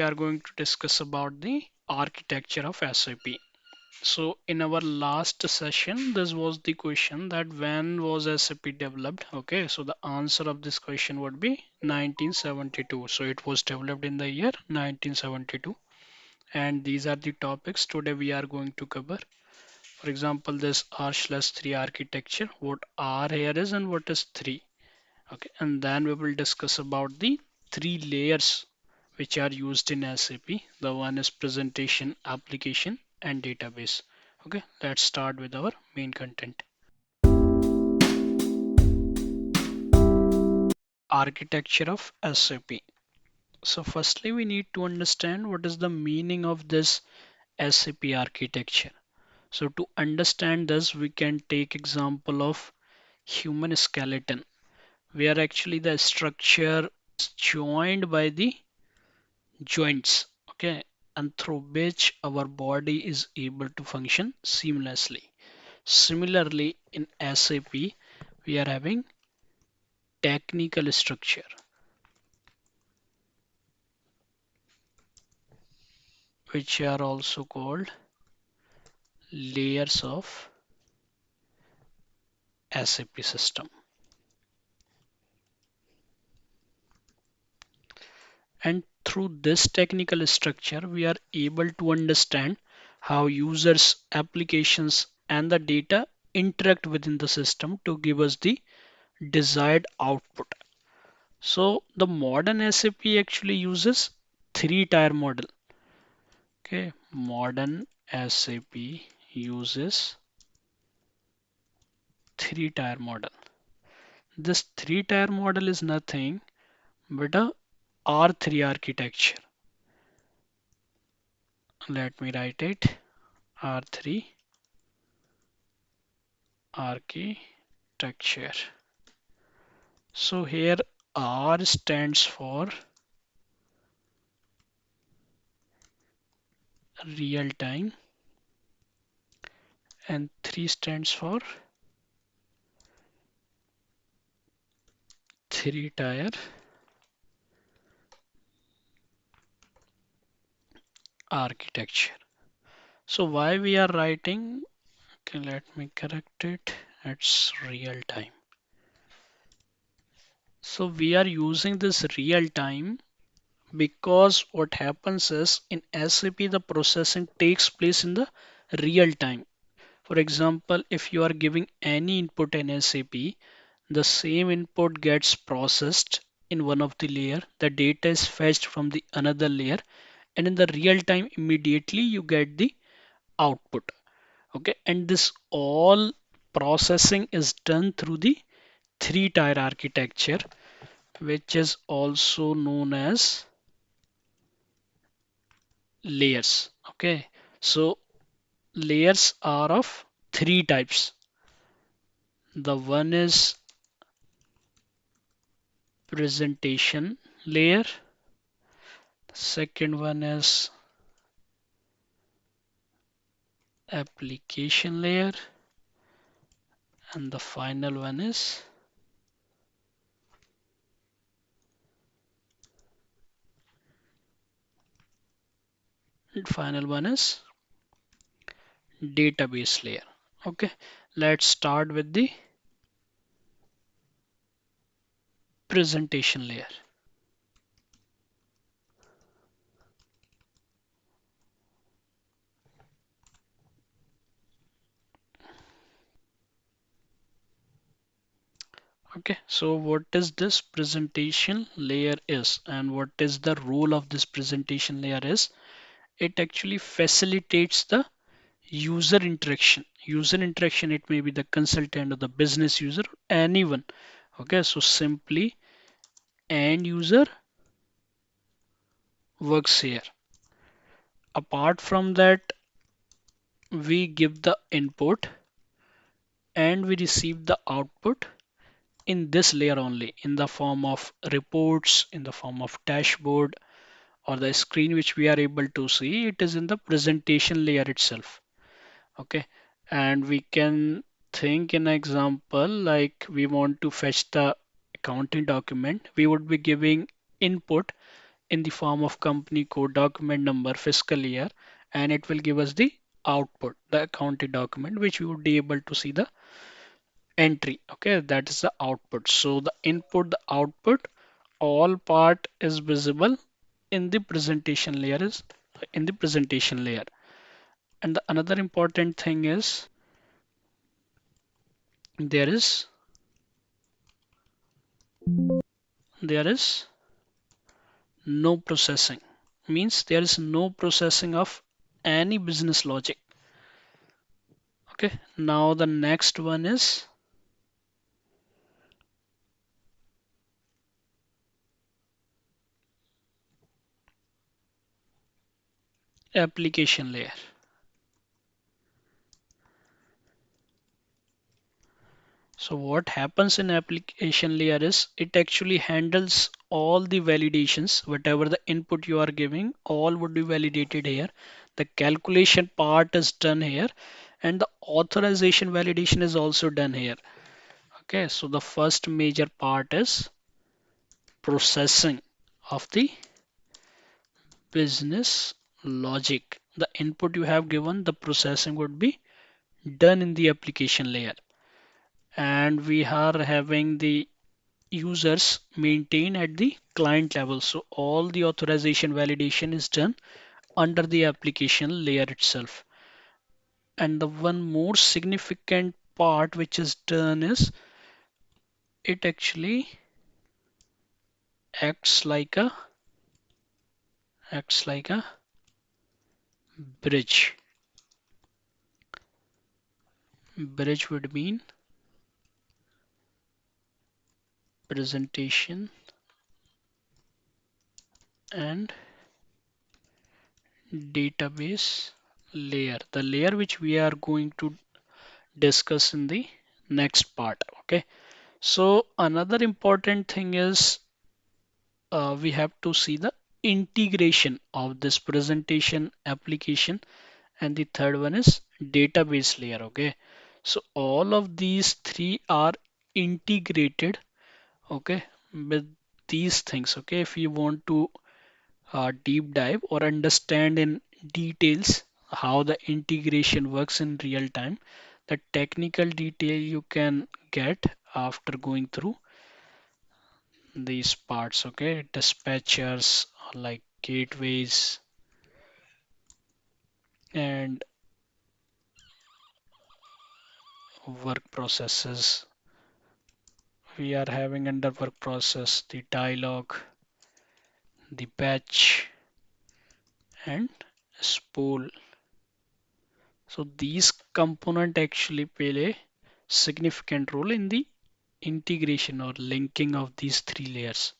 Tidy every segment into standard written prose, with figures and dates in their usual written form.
We are going to discuss about the architecture of SAP. So in our last session, this was the question that when was SAP developed? Okay, so the answer of this question would be 1972. So it was developed in the year 1972. And these are the topics today we are going to cover. For example, this R/3 architecture, what R here is and what is 3. Okay, and then we will discuss about the three layers which are used in SAP. The one is presentation, application, and database. Okay, let's start with our main content. Architecture of SAP. So firstly, we need to understand what is the meaning of this SAP architecture. So to understand this, we can take example of human skeleton, where actually the structure is joined by the joints, okay, and through which our body is able to function seamlessly. Similarly, in SAP, we are having technical structure, which are also called layers of SAP system. And through this technical structure, we are able to understand how users, applications, and the data interact within the system to give us the desired output. So the modern SAP actually uses three-tier model. Okay, modern SAP uses three-tier model. This three-tier model is nothing but a R3 architecture. Let me write it. R3 architecture. So here R stands for real time and 3 stands for three-tier architecture. So why we are writing? Okay, let me correct it. It's real time. So we are using this real time because what happens is in SAP the processing takes place in the real time. For example, if you are giving any input in SAP, the same input gets processed in one of the layer. The data is fetched from the another layer, and in the real time immediately you get the output. Okay, and this all processing is done through the three-tier architecture, which is also known as layers. Okay, so layers are of three types. The one is presentation layer, second one is application layer, and the final one is database layer. Okay, let's start with the presentation layer. Okay, so what is this presentation layer is and what is the role of this presentation layer is? It actually facilitates the user interaction. User interaction, it may be the consultant or the business user, anyone. Okay, so simply end user works here. Apart from that, we give the input and we receive the output in this layer only in the form of reports, in the form of dashboard, or the screen which we are able to see. It is in the presentation layer itself. Okay, and we can think in an example like we want to fetch the accounting document. We would be giving input in the form of company code, document number, fiscal year, and it will give us the output, the accounting document, which we would be able to see the entry. Okay, that is the output. So the input, the output, all part is visible in the presentation layer is in the presentation layer. And the another important thing is there is there is no processing. Means there is no processing of any business logic. Okay, now the next one is application layer. So what happens in application layer is it actually handles all the validations, whatever the input you are giving, all would be validated here. The calculation part is done here, and the authorization validation is also done here. Okay, so the first major part is processing of the business logic. The input you have given, the processing would be done in the application layer. And we are having the users maintain at the client level. So all the authorization validation is done under the application layer itself. And the one more significant part which is done is it actually acts like a acts like a bridge. Bridge would mean presentation and database layer, the layer which we are going to discuss in the next part. Okay, so another important thing is we have to see the integration of this presentation application, and the third one is database layer. Okay, so all of these three are integrated, okay, with these things. Okay, if you want to deep dive or understand in details how the integration works in real time, the technical detail you can get after going through these parts. Okay, dispatchers like gateways and work processes. We are having under work process the dialogue, the batch, and spool. So these component actually play a significant role in the integration or linking of these three layers.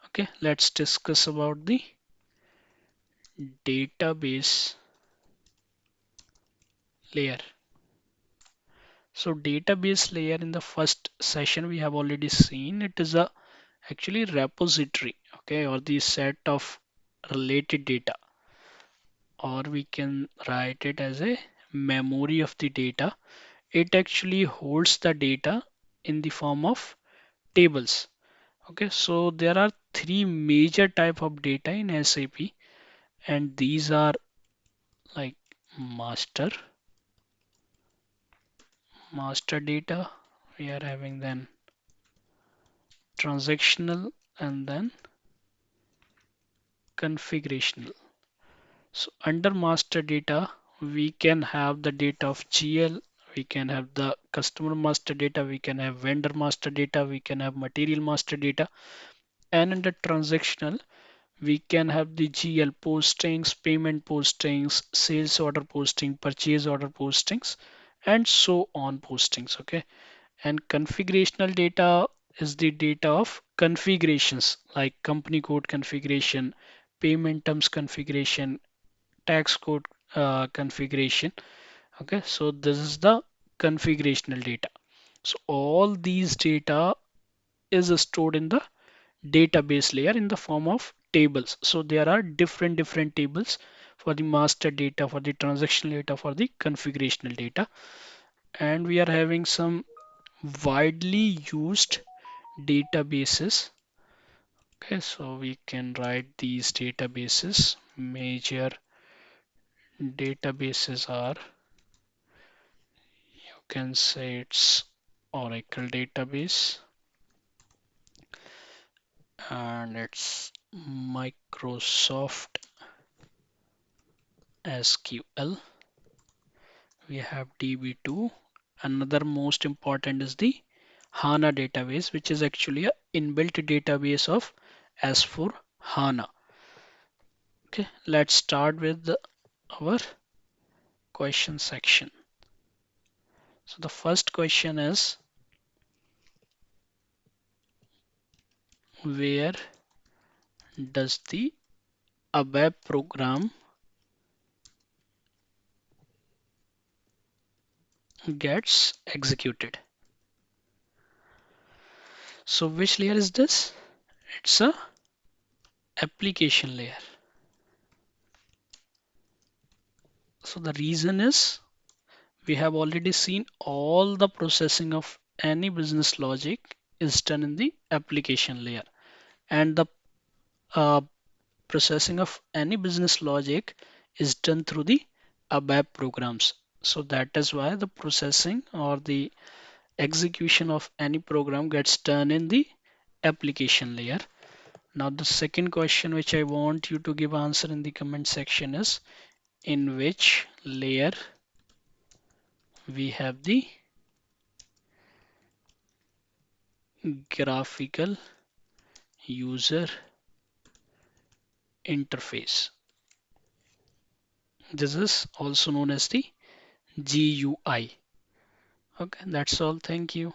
Okay, let's discuss about the database layer. So database layer in the first session we have already seen it is a actually repository, okay, or the set of related data, or we can write it as a memory of the data. It actually holds the data in the form of tables. Okay, so there are three major type of data in SAP, and these are like master, master data. We are having then transactional and then configurational. So under master data, we can have the data of GL, we can have the customer master data, we can have vendor master data, we can have material master data, and under transactional, we can have the GL postings, payment postings, sales order posting, purchase order postings, and so on postings. Okay, and configurational data is the data of configurations like company code configuration, payment terms configuration, tax code configuration. Okay, so this is the configurational data. So all these data is stored in the database layer in the form of tables. So there are different tables for the master data, for the transactional data, for the configurational data, and we are having some widely used databases Okay, so we can write these databases. Major databases are, you can say it's Oracle database, and it's Microsoft SQL. We have DB2. Another most important is the HANA database, which is actually a inbuilt database of S4 HANA. Okay, let's start with our question section. So the first question is, where does the ABAP program gets executed? So which layer is this? It's a application layer. So the reason is, we have already seen all the processing of any business logic is done in the application layer, and the uh, processing of any business logic is done through the ABAP programs. So that is why the processing or the execution of any program gets done in the application layer. Now the second question which I want you to give answer in the comment section is, in which layer we have the graphical user interface. This is also known as the GUI. Okay, that's all. Thank you.